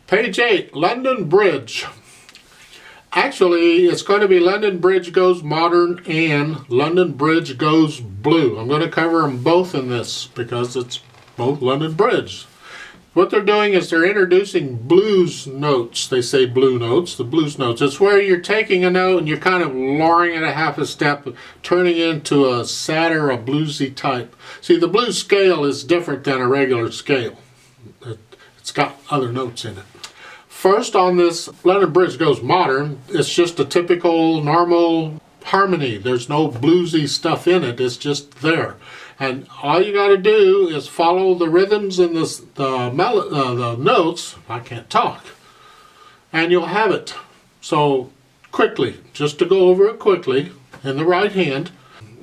Page 8, London Bridge. Actually, it's going to be London Bridge Goes Modern and London Bridge Goes Blue. I'm going to cover them both in this because it's both London Bridge. What they're doing is they're introducing blues notes. They say blue notes, the blues notes. It's where you're taking a note and you're kind of lowering it a half a step, turning it into a sadder, a bluesy type. See, the blues scale is different than a regular scale. It's got other notes in it. First on this London Bridge Goes Modern, it's just a typical normal harmony. There's no bluesy stuff in it, it's just there. And all you got to do is follow the rhythms and the notes. I can't talk. And you'll have it. So quickly, just to go over it quickly, in the right hand,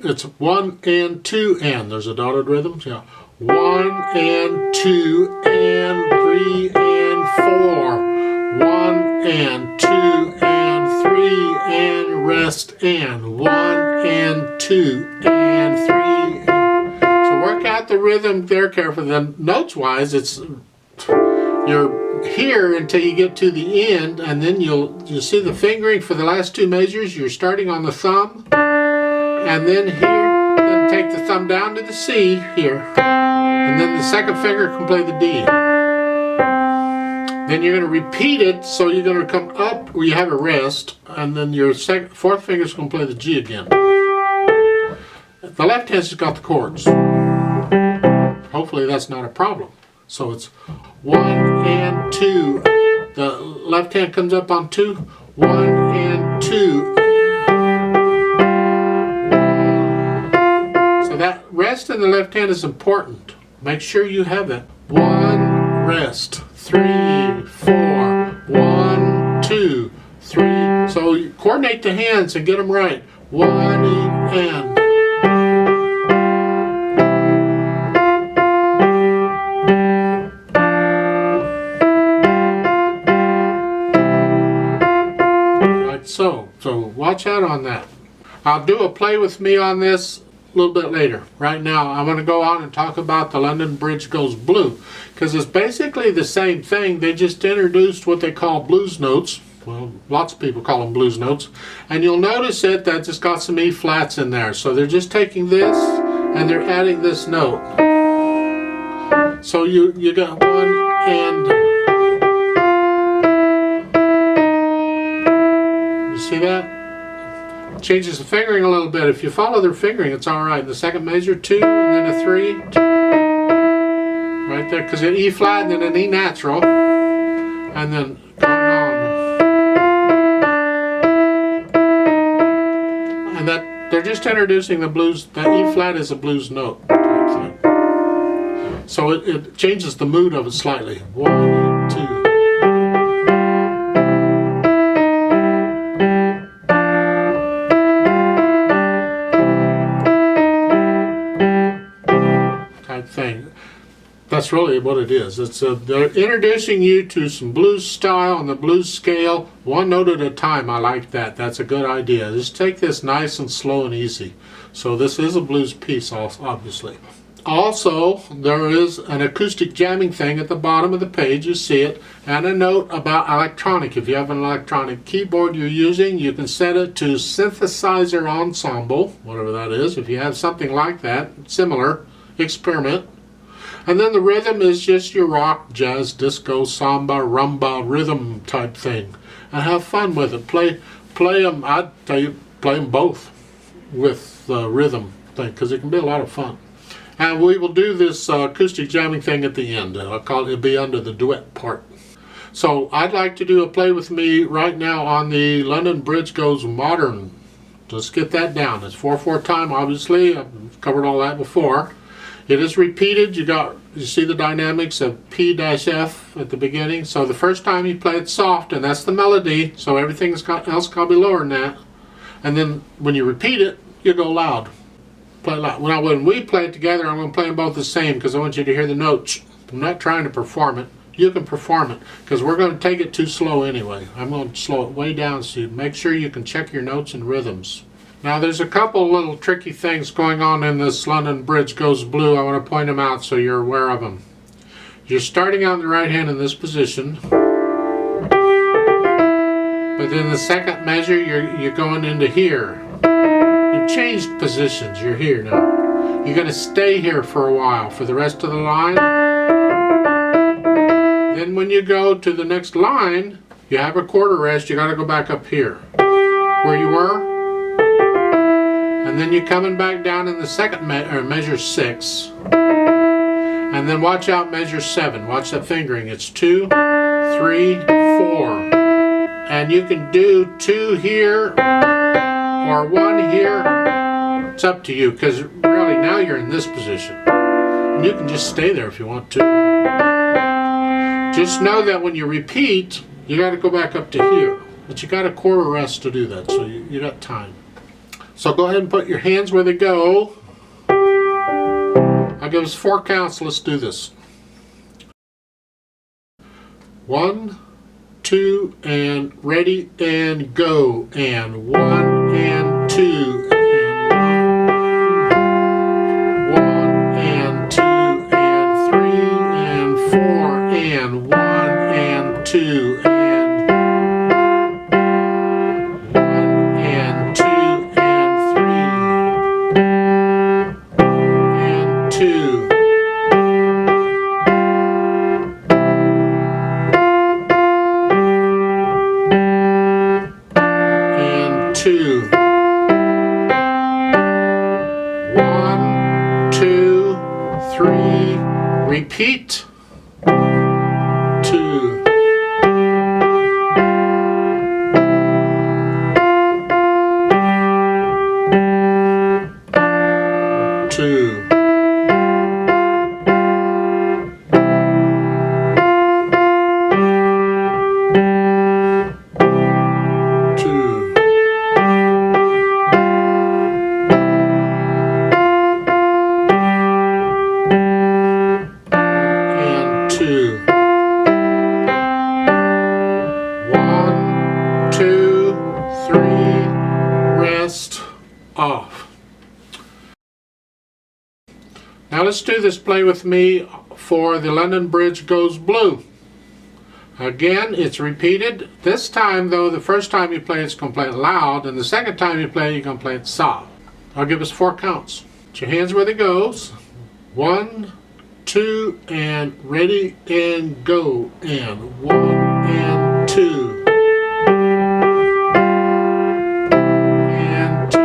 it's 1 and 2 and. There's a dotted rhythm. Yeah. 1 and 2 and 3 and 4. 1 and 2 and 3 and rest and 1 and 2 and 3 and. So work out the rhythm there carefully. Then notes wise, it's you're here until you get to the end, and then you'll see the fingering for the last two measures. You're starting on the thumb, and then here, then take the thumb down to the C here, and then the second finger can play the D. Then you're going to repeat it, so you're going to come up where you have a rest, and then your fourth finger is going to play the G again. The left hand's just got the chords. Hopefully that's not a problem. So it's 1 and 2. The left hand comes up on 2. 1 and 2. So that rest in the left hand is important. Make sure you have it. 1, rest. 3, 4, 1, 2, 3. So you coordinate the hands and get them right. 1 and. Like so. So watch out on that. I'll do a play with me on this a little bit later. Right now I'm going to go on and talk about the London Bridge Goes Blue, because it's basically the same thing. They just introduced what they call blues notes. Well, lots of people call them blues notes, and you'll notice that it's got some E flats in there. So they're just taking this and they're adding this note. So you got 1 and. You see that? Changes the fingering a little bit. If you follow their fingering, it's all right. The second measure, 2, and then a 3, 2. Right there, because an E flat and then an E natural, and then going on. And that they're just introducing the blues. That E flat is a blues note type thing. So it changes the mood of it slightly. 1, 2. Thing. That's really what it is. They're introducing you to some blues style and the blues scale, one note at a time. I like that. That's a good idea. Just take this nice and slow and easy. So this is a blues piece, obviously. Also, there is an acoustic jamming thing at the bottom of the page. You see it, and a note about electronic. If you have an electronic keyboard you're using, you can set it to synthesizer ensemble, whatever that is. If you have something like that, similar, experiment. And then the rhythm is just your rock, jazz, disco, samba, rumba rhythm type thing, and have fun with it. Play them. I'd tell you, play them both with the rhythm thing, because it can be a lot of fun. And we will do this acoustic jamming thing at the end. It'll be under the duet part. So I'd like to do a play with me right now on the London Bridge Goes Modern. Let's get that down. It's 4/4 time, obviously. I've covered all that before. It is repeated. You see the dynamics of P-F at the beginning. So the first time you play it soft, and that's the melody, so everything else can be lower than that. And then when you repeat it, you go loud. Play loud. Now when we play it together, I'm going to play them both the same, because I want you to hear the notes. I'm not trying to perform it. You can perform it, because we're going to take it too slow anyway. I'm going to slow it way down so you make sure you can check your notes and rhythms. Now there's a couple little tricky things going on in this London Bridge Goes Blue. I want to point them out so you're aware of them. You're starting on the right hand in this position, but then the second measure you're going into here. You've changed positions. You're here now. You're going to stay here for a while for the rest of the line. Then when you go to the next line, you have a quarter rest. You got to go back up here where you were, and then you're coming back down in the second measure 6, and then watch out measure 7. Watch that fingering. It's 2, 3, 4, and you can do 2 here or 1 here. It's up to you, because really now you're in this position, and you can just stay there if you want to. Just know that when you repeat, you got to go back up to here, but you got a quarter rest to do that, so you got time. So go ahead and put your hands where they go. I'll give us 4 counts. Let's do this. 1, 2, and ready and go, and 1 and 2. Two and 1 and 2 and 3 and 2 and 2. 1, 2, 3. Repeat. 2. 2. 2. And 2. 1, 2, 3. Rest off. Now let's do this play with me for the London Bridge Goes Blue. Again, it's repeated. This time though, the first time you play it's going to play it loud, and the second time you play you're going to play it soft. I'll give us 4 counts. Put your hands where they goes. 1, 2, and ready and go, and 1 and 2. And 2.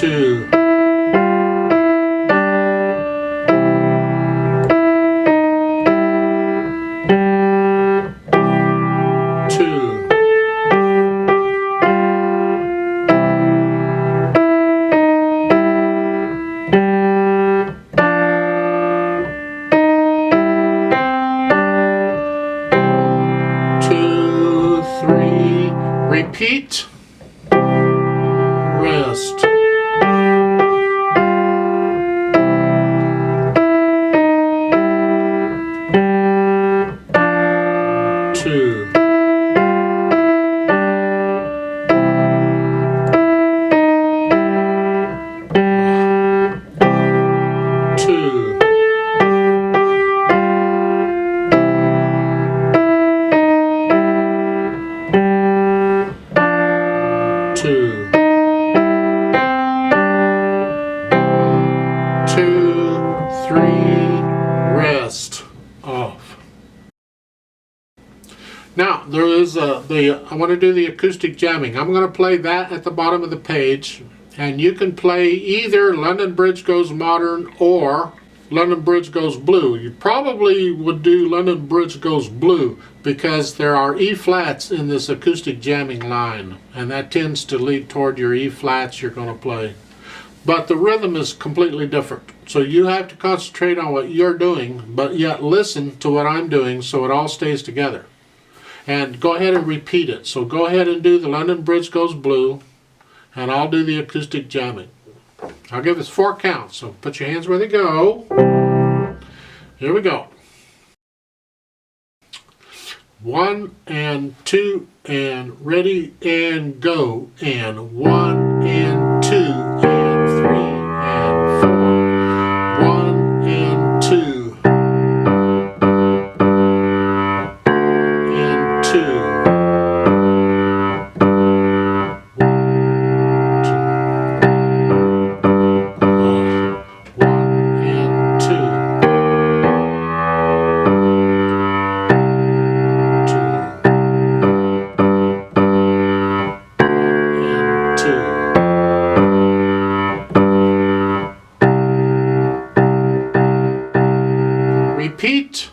2. 2. 2, 3. Repeat. Rest. 2. 2. 2. 2, 3. Rest off. Now there is I want to do the acoustic jamming. I'm going to play that at the bottom of the page, and you can play either London Bridge Goes Modern or London Bridge Goes Blue. You probably would do London Bridge Goes Blue because there are E flats in this acoustic jamming line, and that tends to lead toward your E flats you're going to play. But the rhythm is completely different. So you have to concentrate on what you're doing, but yet listen to what I'm doing so it all stays together. And go ahead and repeat it. So go ahead and do the London Bridge Goes Blue, and I'll do the acoustic jamming. I'll give us 4 counts, so put your hands where they go. Here we go. 1 and 2 and ready and go, and 1 and 2 and 3 and 4 repeat